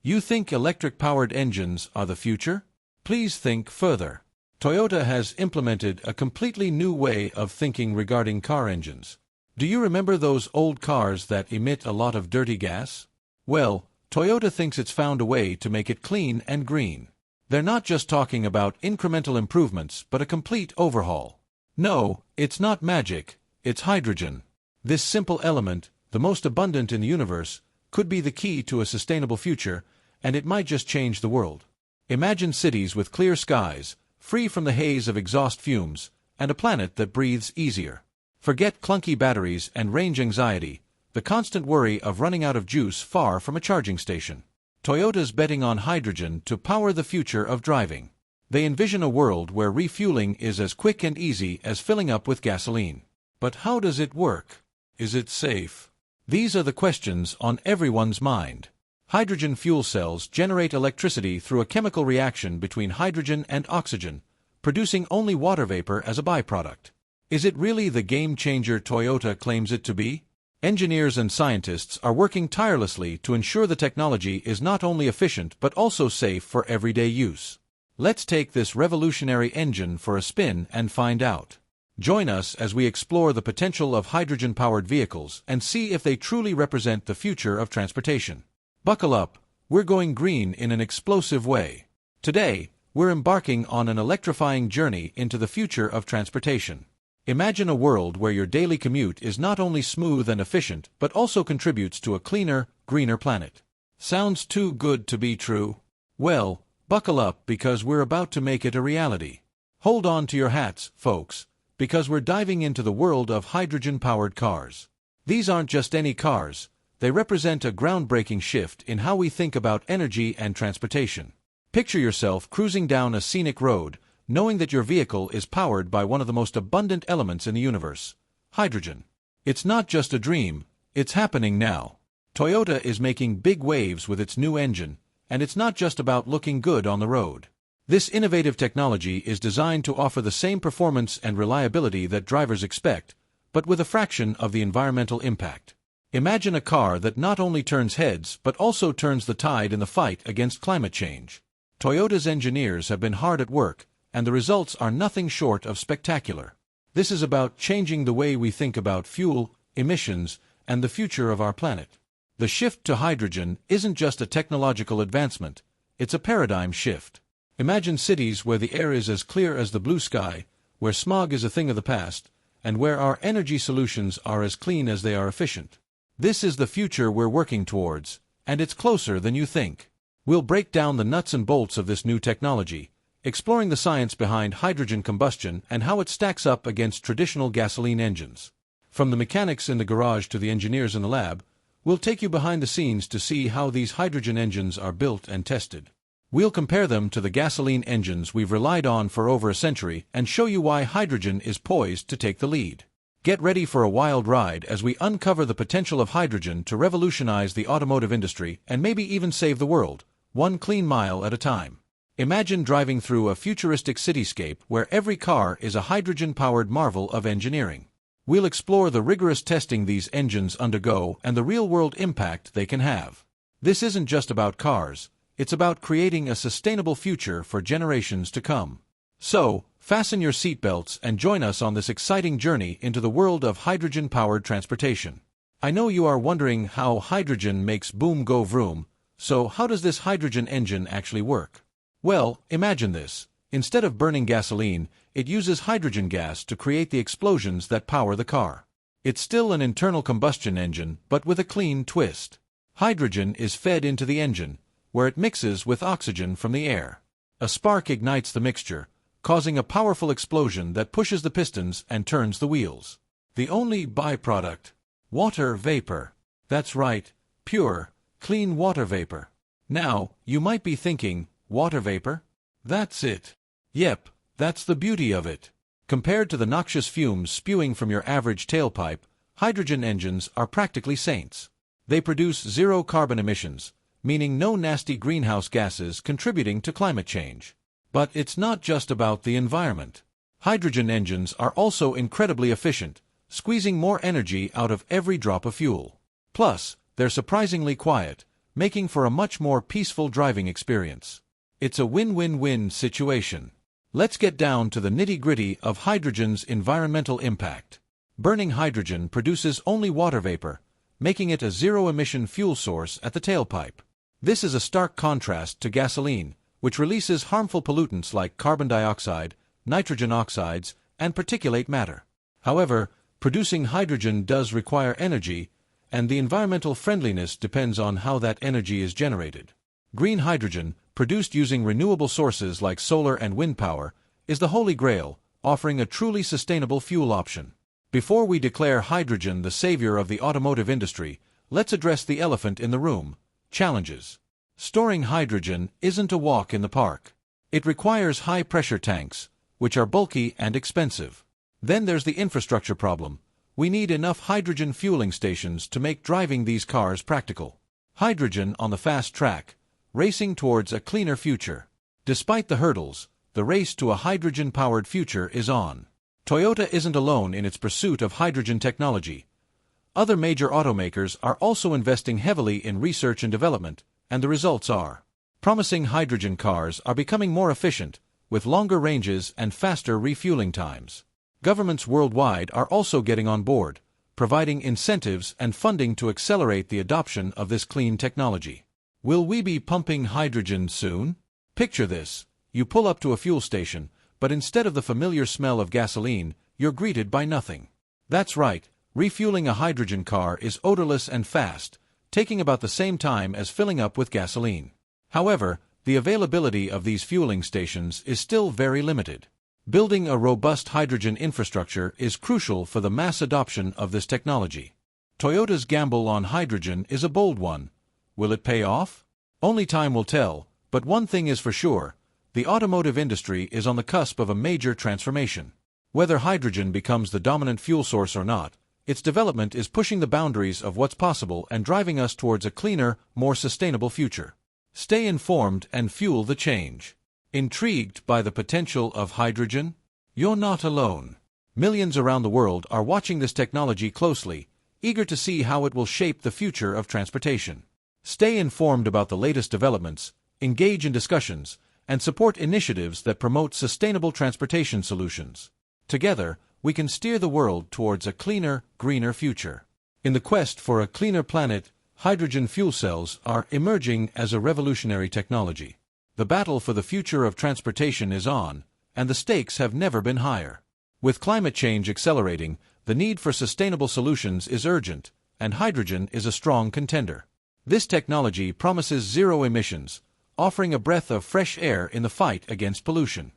You think electric-powered engines are the future? Please think further. Toyota has implemented a completely new way of thinking regarding car engines. Do you remember those old cars that emit a lot of dirty gas? Well, Toyota thinks it's found a way to make it clean and green. They're not just talking about incremental improvements, but a complete overhaul. No, it's not magic, it's hydrogen. This simple element, the most abundant in the universe, could be the key to a sustainable future, and it might just change the world. Imagine cities with clear skies, free from the haze of exhaust fumes, and a planet that breathes easier. Forget clunky batteries and range anxiety, the constant worry of running out of juice far from a charging station. Toyota's betting on hydrogen to power the future of driving. They envision a world where refueling is as quick and easy as filling up with gasoline. But how does it work? Is it safe? These are the questions on everyone's mind. Hydrogen fuel cells generate electricity through a chemical reaction between hydrogen and oxygen, producing only water vapor as a byproduct. Is it really the game-changer Toyota claims it to be? Engineers and scientists are working tirelessly to ensure the technology is not only efficient but also safe for everyday use. Let's take this revolutionary engine for a spin and find out. Join us as we explore the potential of hydrogen-powered vehicles and see if they truly represent the future of transportation. Buckle up, we're going green in an explosive way. Today, we're embarking on an electrifying journey into the future of transportation. Imagine a world where your daily commute is not only smooth and efficient, but also contributes to a cleaner, greener planet. Sounds too good to be true? Well, buckle up because we're about to make it a reality. Hold on to your hats, folks, because we're diving into the world of hydrogen-powered cars. These aren't just any cars, they represent a groundbreaking shift in how we think about energy and transportation. Picture yourself cruising down a scenic road, knowing that your vehicle is powered by one of the most abundant elements in the universe, hydrogen. It's not just a dream, it's happening now. Toyota is making big waves with its new engine, and it's not just about looking good on the road. This innovative technology is designed to offer the same performance and reliability that drivers expect, but with a fraction of the environmental impact. Imagine a car that not only turns heads but also turns the tide in the fight against climate change. Toyota's engineers have been hard at work, and the results are nothing short of spectacular. This is about changing the way we think about fuel, emissions, and the future of our planet. The shift to hydrogen isn't just a technological advancement, it's a paradigm shift. Imagine cities where the air is as clear as the blue sky, where smog is a thing of the past, and where our energy solutions are as clean as they are efficient. This is the future we're working towards, and it's closer than you think. We'll break down the nuts and bolts of this new technology, exploring the science behind hydrogen combustion and how it stacks up against traditional gasoline engines. From the mechanics in the garage to the engineers in the lab, we'll take you behind the scenes to see how these hydrogen engines are built and tested. We'll compare them to the gasoline engines we've relied on for over a century and show you why hydrogen is poised to take the lead. Get ready for a wild ride as we uncover the potential of hydrogen to revolutionize the automotive industry and maybe even save the world, one clean mile at a time. Imagine driving through a futuristic cityscape where every car is a hydrogen-powered marvel of engineering. We'll explore the rigorous testing these engines undergo and the real-world impact they can have. This isn't just about cars, it's about creating a sustainable future for generations to come. So, fasten your seatbelts and join us on this exciting journey into the world of hydrogen-powered transportation. I know you are wondering how hydrogen makes boom go vroom, so how does this hydrogen engine actually work? Well, imagine this. Instead of burning gasoline, it uses hydrogen gas to create the explosions that power the car. It's still an internal combustion engine, but with a clean twist. Hydrogen is fed into the engine, where it mixes with oxygen from the air. A spark ignites the mixture, causing a powerful explosion that pushes the pistons and turns the wheels. The only byproduct: water vapor. That's right, pure, clean water vapor. Now, you might be thinking, water vapor? That's it. Yep, that's the beauty of it. Compared to the noxious fumes spewing from your average tailpipe, hydrogen engines are practically saints. They produce zero carbon emissions, meaning no nasty greenhouse gases contributing to climate change. But it's not just about the environment. Hydrogen engines are also incredibly efficient, squeezing more energy out of every drop of fuel. Plus, they're surprisingly quiet, making for a much more peaceful driving experience. It's a win-win-win situation. Let's get down to the nitty-gritty of hydrogen's environmental impact. Burning hydrogen produces only water vapor, making it a zero-emission fuel source at the tailpipe. This is a stark contrast to gasoline, which releases harmful pollutants like carbon dioxide, nitrogen oxides, and particulate matter. However, producing hydrogen does require energy, and the environmental friendliness depends on how that energy is generated. Green hydrogen, produced using renewable sources like solar and wind power, is the holy grail, offering a truly sustainable fuel option. Before we declare hydrogen the savior of the automotive industry, let's address the elephant in the room: challenges. Storing hydrogen isn't a walk in the park. It requires high-pressure tanks, which are bulky and expensive. Then there's the infrastructure problem. We need enough hydrogen fueling stations to make driving these cars practical. Hydrogen on the fast track, racing towards a cleaner future. Despite the hurdles, the race to a hydrogen-powered future is on. Toyota isn't alone in its pursuit of hydrogen technology. Other major automakers are also investing heavily in research and development, and the results are promising. Hydrogen cars are becoming more efficient, with longer ranges and faster refueling times. Governments worldwide are also getting on board, providing incentives and funding to accelerate the adoption of this clean technology. Will we be pumping hydrogen soon? Picture this: you pull up to a fuel station, but instead of the familiar smell of gasoline, you're greeted by nothing. That's right, refueling a hydrogen car is odorless and fast, taking about the same time as filling up with gasoline. However, the availability of these fueling stations is still very limited. Building a robust hydrogen infrastructure is crucial for the mass adoption of this technology. Toyota's gamble on hydrogen is a bold one. Will it pay off? Only time will tell, but one thing is for sure: the automotive industry is on the cusp of a major transformation. Whether hydrogen becomes the dominant fuel source or not, its development is pushing the boundaries of what's possible and driving us towards a cleaner, more sustainable future. Stay informed and fuel the change. Intrigued by the potential of hydrogen? You're not alone. Millions around the world are watching this technology closely, eager to see how it will shape the future of transportation. Stay informed about the latest developments, engage in discussions, and support initiatives that promote sustainable transportation solutions. Together, we can steer the world towards a cleaner, greener future. In the quest for a cleaner planet, hydrogen fuel cells are emerging as a revolutionary technology. The battle for the future of transportation is on, and the stakes have never been higher. With climate change accelerating, the need for sustainable solutions is urgent, and hydrogen is a strong contender. This technology promises zero emissions, offering a breath of fresh air in the fight against pollution.